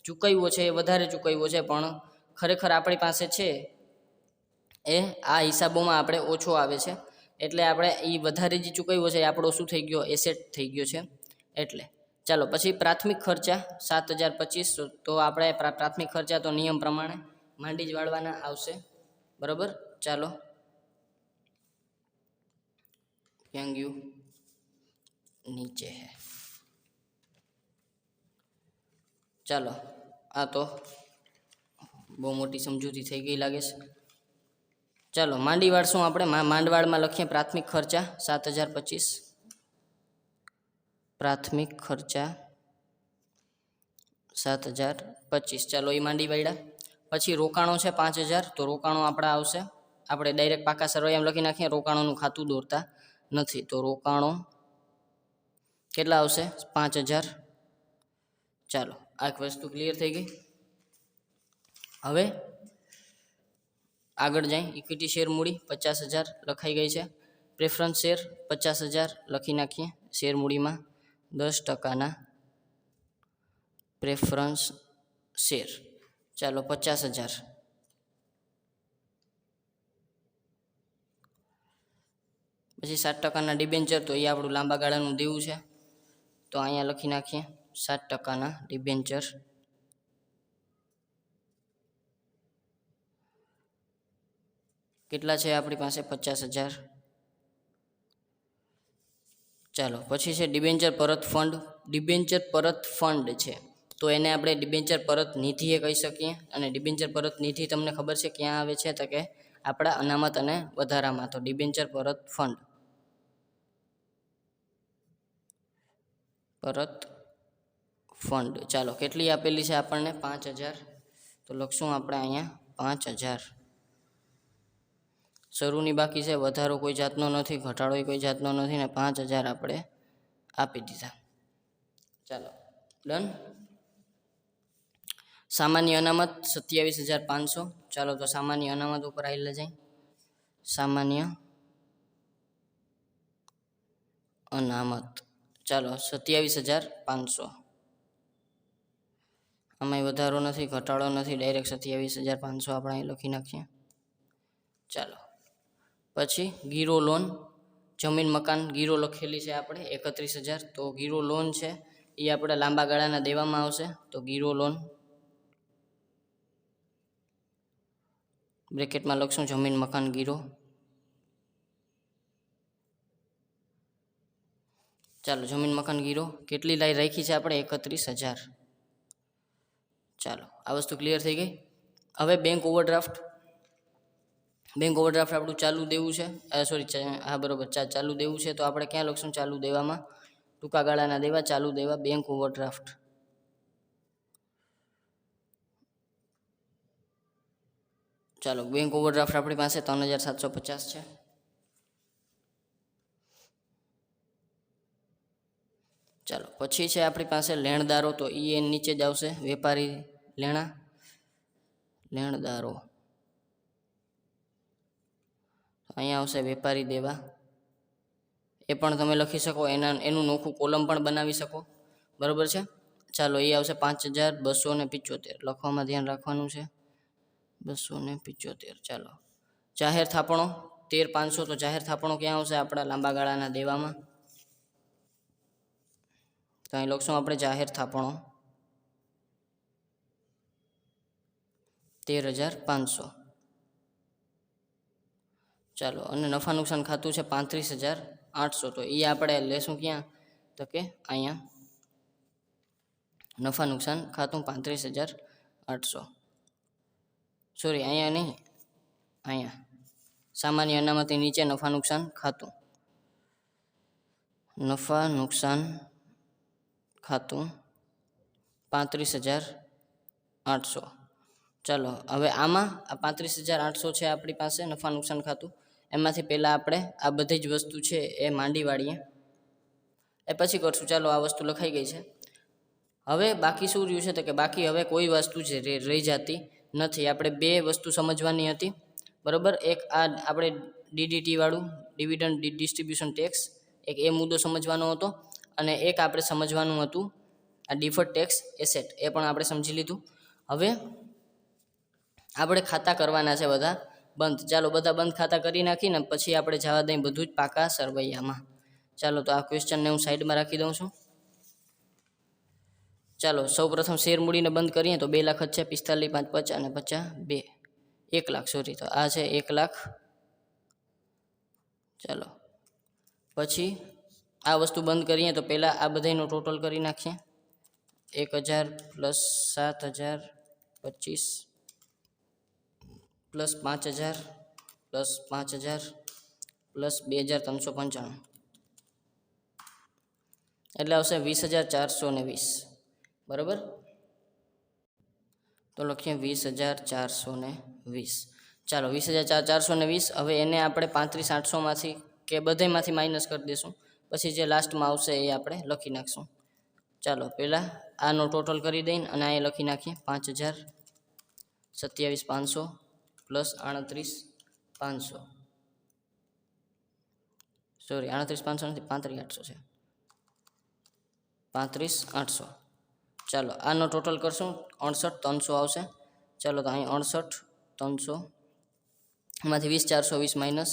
ચૂકવ્યો છે એ વધારે ચૂકવ્યો છે, પણ ખરેખર આપણી પાસે છે એ આ હિસાબોમાં આપણે ઓછો આવે છે, એટલે આપણે એ વધારે જે ચૂકવ્યો છે એ આપણો શું થઈ ગયો? એસેટ થઈ ગયો છે. એટલે ચાલો, પછી પ્રાથમિક ખર્ચા 7,025. તો આપણે પ્રાથમિક ખર્ચા તો નિયમ પ્રમાણે માંડી જ વાળવાના આવશે, બરાબર. ચાલો, ક્યાં ગયું? નીચે હે. ચાલો, આ તો બહુ મોટી સમજૂતી થઈ ગઈ લાગે છે. ચાલો માંડીવાળ શું આપણે માંડવાળમાં લખીએ પ્રાથમિક ખર્ચા 7025, પ્રાથમિક ખર્ચા 7025. ચાલો એ માંડી વાળ્યા. પછી રોકાણો છે 5000, તો રોકાણો આપણા આવશે, આપણે ડાયરેક્ટ પાકા સરવૈયામાં લખી નાખીએ, રોકાણોનું ખાતું દોરતા નથી, તો રોકાણો કેટલા આવશે 5000. ચાલો આ વસ્તુ ક્લિયર થઈ ગઈ. હવે આગળ જાય, ઇક્વિટી શેર મૂડી 50000 લખાઈ ગઈ છે. પ્રેફરન્સ શેર 50000 લખી નાખીએ, શેર મૂડીમાં 10%ના પ્રેફરન્સ શેર. ચાલો 50000. પછી 7%ના ડિબેન્ચર, તો એ આપણું લાંબા ગાળાનું દેવું છે, તો અહીંયા લખી નાખીએ 7%ના ડિબેન્ચર. કેટલા છે આપણી પાસે 50000. ચાલો પછી છે ડિબેન્ચર પરત ફંડ. ડિબેન્ચર પરત ફંડ છે, તો એને આપણે ડિબેન્ચર પરત નિધિએ કહી શકીએ. અને ડિબેન્ચર પરત નિધિ તમને ખબર છે ક્યાં આવે છે, તો કે આપણા અનામત અને વધારામાં. તો ડિબેન્ચર પરત ફંડ, પરત ફંડ. ચાલો કેટલી આપેલી છે આપણને 5000, તો લખશું આપણે અહીંયા 5000. શરૂની બાકી છે, વધારો કોઈ જાતનો નથી, ઘટાડો કોઈ જાતનો નથી, ને 5000 આપણે આપી દીધા. ચાલો ડન. સામાન્ય અનામત 27500. ચાલો તો સામાન્ય અનામત ઉપર આવેલા જાય. સામાન્ય અનામત, ચાલો 27500. આમાં વધારો નથી, ઘટાડો નથી, ડાયરેક્ટ 27500 આપણે અહીં લખી નાખીએ. ચાલો પછી ગીરો લોન, જમીન મકાન ગીરો લખેલી છે આપણે 31000, તો ગીરો લોન છે એ આપણે લાંબા ગાળાના દેવામાં આવશે, તો ગીરો લોન બ્રેકેટમાં લખશું જમીન મકાન ગીરો. ચાલો જમીન મકાન ગીરો કેટલી લાઈ રાખી છે આપણે 31000. ચાલો આ વસ્તુ ક્લિયર થઈ ગઈ. હવે બેંક ઓવરડ્રાફ્ટ. બેંક ઓવરડ્રાફ્ટ આપણું ચાલુ દેવું છે, સોરી હા બરોબર ચાલુ દેવું છે, તો આપણે ક્યાં લખશું ચાલુ દેવામાં, ટૂંકા ગાળાના દેવા, ચાલુ દેવા, બેંક ઓવરડ્રાફ્ટ. ચાલો બેંક ઓવરડ્રાફ્ટ આપણી પાસે 3750 છે. ચાલો પછી છે આપણી પાસે લેણદારો, તો એ નીચે જ આવશે, વેપારી લેણા, લેણદારો. અહીંયા આવશે વેપારી દેવા, એ પણ તમે લખી શકો, એનું નોખું કોલમ પણ બનાવી શકો, બરાબર છે. ચાલો એ આવશે 5275, લખવામાં ધ્યાન રાખવાનું છે 275. ચાલો જાહેર થાપણો 13500, તો જાહેર થાપણો ક્યાં આવશે આપણા લાંબા ગાળાના દેવામાં, તો અહીં લખશું આપણે જાહેર થાપણો 13500. ચાલો અને નફા નુકસાન ખાતું છે 35800, તો એ આપણે લેશું ક્યાં, તો કે અહીંયા નફા નુકસાન ખાતું 35800. સોરી અહીંયા નહીં, અહીંયા સામાન્ય અનામતની નીચે નફા નુકસાન ખાતું, નફા નુકસાન ખાતું 35800. ચાલો હવે આમાં આ 35800 છે આપણી પાસે નફા નુકસાન ખાતું, એમાંથી પહેલાં આપણે આ બધી જ વસ્તુ છે એ માંડી વાળીએ, એ પછી કરશું. ચાલો આ વસ્તુ લખાઈ ગઈ છે. હવે બાકી શું રહ્યું છે, તો કે બાકી હવે કોઈ વસ્તુ છે રહી જતી નથી. આપણે બે વસ્તુ સમજવાની હતી, બરાબર. એક આ આપણે ડીડીટી વાળું, ડિવિડન્ડ ડિસ્ટ્રીબ્યુશન ટેક્સ, એક એ મુદ્દો સમજવાનો હતો, અને એક આપણે સમજવાનું હતું આ ડિફર્ડ ટેક્સ એસેટ, એ પણ આપણે સમજી લીધું. હવે આપણે ખાતા કરવાના છે બધા બંધ. ચાલો બધા બંધ ખાતા કરી નાખીને પછી આપણે જવા દઈએ બધું જ પાકા સરવૈયામાં. ચાલો તો આ ક્વેશ્ચનને હું સાઈડમાં રાખી દઉં છું. ચાલો સૌ પ્રથમ શેર મૂડીને બંધ કરીએ તો 2 લાખ જ છે, 45 5 50 અને 50 2, 1 લાખ, સોરી, તો આ છે 1 લાખ. ચાલો પછી આ વસ્તુ બંધ કરીએ તો પહેલાં આ બધાનો ટોટલ કરી નાખીએ, 1000 પ્લસ 7000 25 પ્લસ 5000 પ્લસ 5000 પ્લસ 2395 એટલે આવશે 20420 બરાબર. તો લખીએ 20420. ચાલો 20420. હવે એને આપણે 35800માંથી કે બધેમાંથી માઇનસ કરી દઈશું. પછી જે લાસ્ટમાં આવશે એ આપણે લખી નાખશું. ચાલો પહેલાં આનો ટોટલ કરી દઈને અને અહીંયા લખી નાખીએ 5000 27500 પ્લસ 38500. સોરી 38500 નથી 35800 છે 35800. ચાલો આનો ટોટલ કરશું 69300 આવશે. ચાલો તો અહીં 69300 એમાંથી 20420 માઇનસ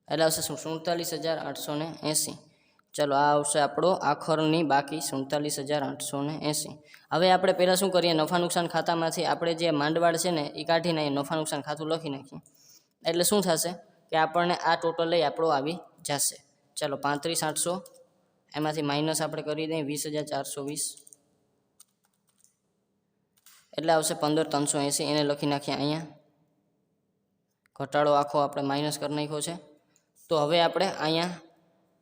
એટલે આવશે 47880. ચાલો આ આવશે આપણો આખરની બાકી 47880. હવે આપણે પહેલાં શું કરીએ, નફા નુકસાન ખાતામાંથી આપણે જે માંડવાળ છે ને એ કાઢીને એ નફા નુકસાન ખાતું લખી નાખીએ. એટલે શું થશે કે આપણને આ ટોટલ લઈ આપણો આવી જશે. ચાલો 35800 એમાંથી માઇનસ આપણે કરી દઈએ 20420 એટલે આવશે 15380. એને લખી નાખીએ અહીંયા. ઘટાડો આખો આપણે માઇનસ કરી નાખ્યો છે. તો હવે આપણે અહીંયા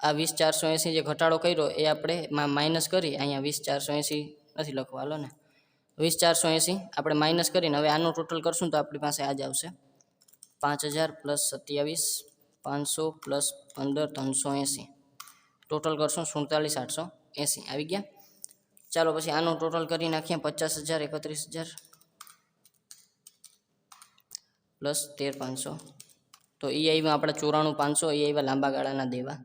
આ 20480 જે ઘટાડો કર્યો એ આપણે માઇનસ કરી અહીંયા 20480 નથી લખવા, હાલો ને 20480 આપણે માઇનસ કરીને હવે આનું ટોટલ કરશું તો આપણી પાસે આ જ આવશે 5000 પ્લસ 27500 પ્લસ 15380. ટોટલ કરશું 47880 આવી ગયા. ચાલો પછી આનું ટોટલ કરી નાખીએ 50000 31000 પ્લસ 13500. તો એ આવ્યા આપણે 94500. એ આવ્યા લાંબા ગાળાના દેવા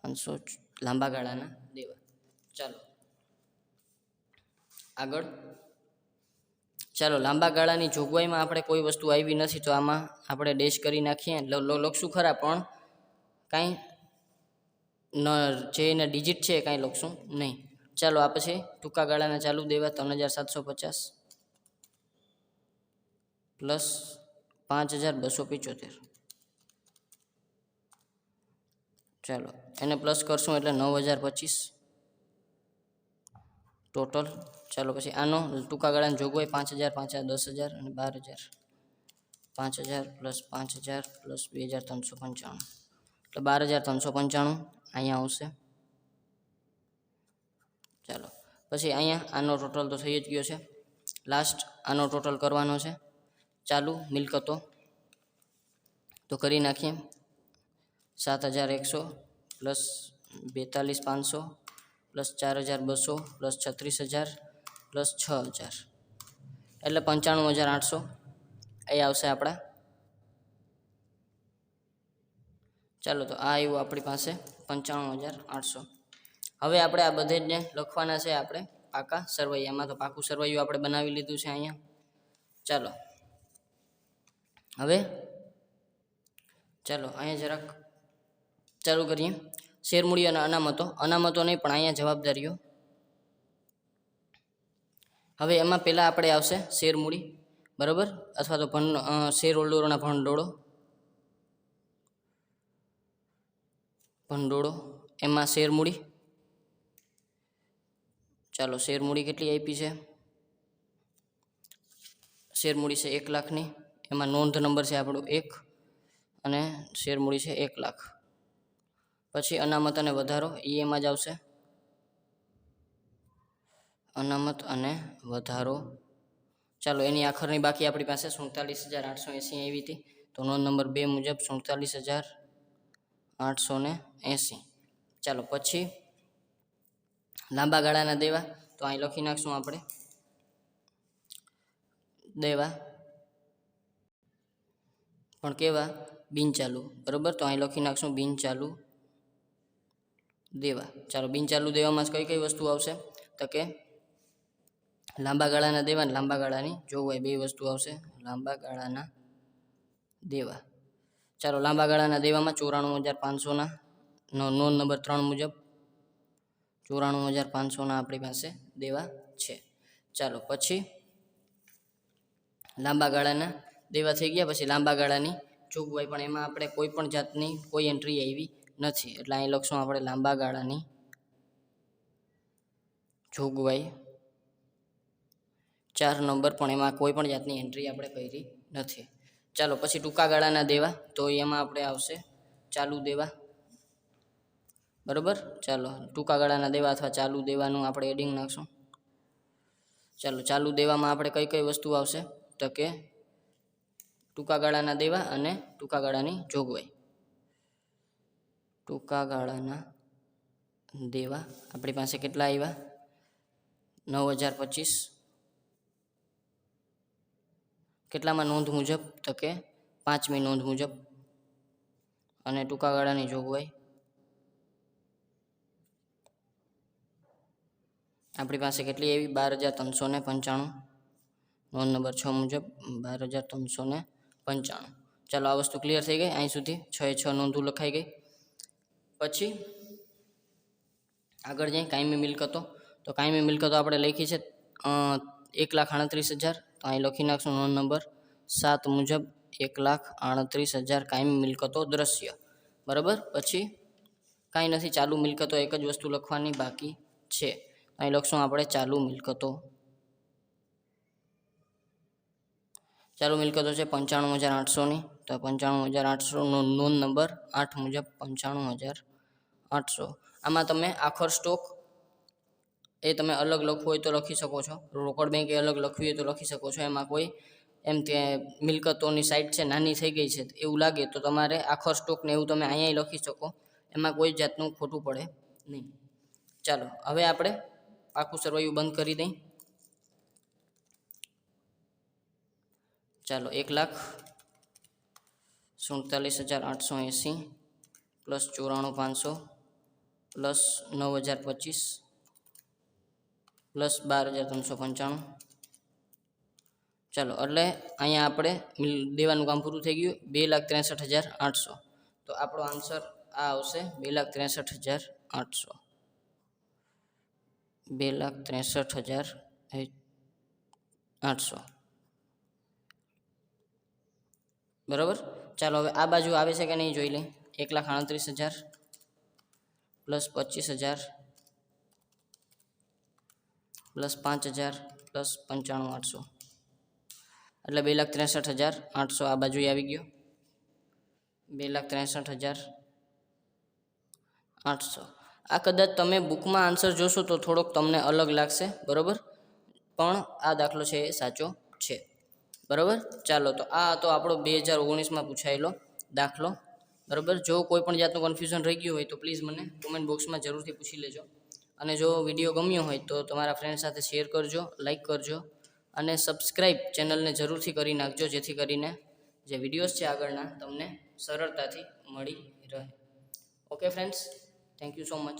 500 લાંબા ગાળાના દેવા. ચાલો આગળ. ચાલો લાંબા ગાળાની જોગવાઈમાં આપણે કોઈ વસ્તુ આવી નથી તો આમાં આપણે ડેશ કરી નાખીએ. લખશું ખરા પણ કાંઈ જે એના ડિજિટ છે કાંઈ લખશું નહીં. ચાલો આ પછી ટૂંકા ગાળાના ચાલુ દેવા 3750 પ્લસ 5275. ચાલો એને પ્લસ કરશું એટલે 9025 ટોટલ. ચાલો પછી આનો ટૂંકા ગાળાની જોગવાઈ 5000 5000 10000 અને 12000. 5000 પ્લસ 5000 પ્લસ 2395 એટલે 12395 અહીંયા આવશે. ચાલો પછી અહીંયા આનો ટોટલ તો થઈ જ ગયો છે. લાસ્ટ આનો ટોટલ કરવાનો છે. ચાલુ મિલકતો તો કરી નાખીએ 7100 પ્લસ 42500 પ્લસ 4200 પ્લસ 36000 પ્લસ 6000 એટલે 95800 એ આવશે આપણા. ચાલો તો આ આવ્યું આપણી પાસે 95800. હવે આપણે આ બધે જ લખવાના છે આપણે પાકા સરવૈયામાં. તો પાકું સરવૈયું આપણે બનાવી લીધું છે અહીંયા. ચાલો હવે ચાલો અહીંયા જરાક ચાલુ કરીએ. શેરમૂડી અને અનામતો. અનામતો નહીં પણ અહીંયા જવાબદારીઓ. હવે એમાં પહેલાં આપણે આવશે શેરમૂડી બરાબર, અથવા તો શેર હોલ્ડરોના ભંડોળો એમાં શેરમૂડી. ચાલો શેરમૂડી કેટલી આપી છે? શેરમૂડી છે 1 લાખની. એમાં નોંધ નંબર છે આપણો 1 અને શેરમૂડી છે 1 લાખ. પછી અનામત અને વધારો એ એમાં જ આવશે. અનામત અને વધારો. ચાલો એની આખરની બાકી આપણી પાસે 47880 આવી હતી. તો નોંધ નંબર 2 મુજબ 47880. ચાલો પછી લાંબા ગાળાના દેવા. તો અહીં લખી નાખશું આપણે દેવા પણ કેવા બિનચાલુ બરાબર. તો અહીં લખી નાખશું બિનચાલુ દેવા. ચાલો બિનચાલુ દેવામાં કઈ કઈ વસ્તુ આવશે તો કે લાંબા ગાળાના દેવા અને લાંબા ગાળાની જોગવાઈ બે વસ્તુ આવશે. લાંબા ગાળાના દેવા. ચાલો લાંબા ગાળાના દેવામાં 94500ના નોંધ નંબર 3 મુજબ 94500ના આપણી પાસે દેવા છે. ચાલો પછી લાંબા ગાળાના દેવા થઈ ગયા. પછી લાંબા ગાળાની જોગવાઈ પણ એમાં આપણે કોઈ પણ જાતની કોઈ એન્ટ્રી આવી નથી એટલે અહીં લખશું આપણે લાંબા ગાળાની જોગવાઈ 4 નંબર, પણ એમાં કોઈ પણ જાતની એન્ટ્રી આપણે કરી નથી. ચાલો પછી ટૂંકા ગાળાના દેવા, તો એમાં આપણે આવશે ચાલુ દેવા. બરાબર, ચાલો ટૂંકા ગાળાના દેવા અથવા ચાલુ દેવાનું આપણે એડિંગ નાખશું. ચાલો ચાલુ દેવામાં આપણે કઈ કઈ વસ્તુ આવશે, તો કે ટૂંકા ગાળાના દેવા અને ટૂંકા ગાળાની જોગવાઈ. ટૂંકા ગાળાના દેવા આપણી પાસે કેટલા આવ્યા? 9025. કેટલામાં નોંધ મુજબ, તો કે 5મી નોંધ મુજબ. અને ટૂંકા ગાળાની જોગવાઈ આપણી પાસે કેટલી આવી? 12395, નોંધ નંબર 6 મુજબ 12395. ચાલો આ વસ્તુ ક્લિયર થઈ ગઈ. અહીં સુધી 6 નોંધો લખાઈ ગઈ. પછી આગળ જઈએ કાયમી મિલકતો. તો કાયમી મિલકતો આપણે લખી છે 1,38,000. તો અહીં લખી નાખશું નોંધ નંબર 7 મુજબ 1,38,000 કાયમી મિલકતો દ્રશ્ય. બરાબર, પછી કાંઈ નથી, ચાલુ મિલકતો એક જ વસ્તુ લખવાની બાકી છે. અહીં લખશું આપણે ચાલુ મિલકતો. ચાલુ મિલકતો છે 95,800ની. તો 95,800 નોંધ નંબર 8 મુજબ 95,800. આમાં તમે આખર સ્ટોક એ તમે અલગ લખવું હોય તો લખી શકો છો, રોકડ બેંક એ અલગ લખવી હોય તો લખી શકો છો. એમાં કોઈ એમ કે મિલકતોની સાઈડ છે નાની થઈ ગઈ છે એવું લાગે તો તમારે આખર સ્ટોકને એવું તમે અહીંયા લખી શકો, એમાં કોઈ જાતનું ખોટું પડે નહીં. ચાલો હવે આપણે પાકું સરવૈયું બંધ કરી દઈ. ચાલો 1,47,880 પ્લસ 94,500 પ્લસ 9,025 પ્લસ 12,395. ચાલો એટલે અહીંયા આપણે દેવાનું કામ પૂરું થઈ ગયું. 2,63,800. તો આપણો આન્સર આ આવશે 2,63,800. 2,63,800. બરાબર, ચાલો હવે આ બાજુ આવે છે કે નહીં જોઈ લઈએ. 1,38,000 પ્લસ 25,000 પ્લસ 5,000 પ્લસ 95,800 એટલે 2,63,800 આ બાજુ આવી ગયો. 2,63,800. આ કદાચ તમે બુકમાં આન્સર જોશો તો થોડોક તમને અલગ લાગશે, બરાબર, પણ આ દાખલો છે એ સાચો છે. બરાબર, ચાલો તો આ હતો આપણો 2019માં પૂછાયેલો દાખલો. બરાબર, જો કોઈ પણ જાતનું કન્ફ્યુઝન રહી ગયું હોય તો પ્લીઝ મને કોમેન્ટ બોક્સમાં જરૂરથી પૂછી લેજો. અને જો વિડીયો ગમ્યો હોય તો તમારા ફ્રેન્ડ સાથે શેર કરજો, લાઈક કરજો અને સબસ્ક્રાઈબ ચેનલને જરૂરથી કરી નાખજો, જેથી કરીને જે વિડીયોઝ છે આગળના તમને સરળતાથી મળી રહે. Okay friends, thank you so much.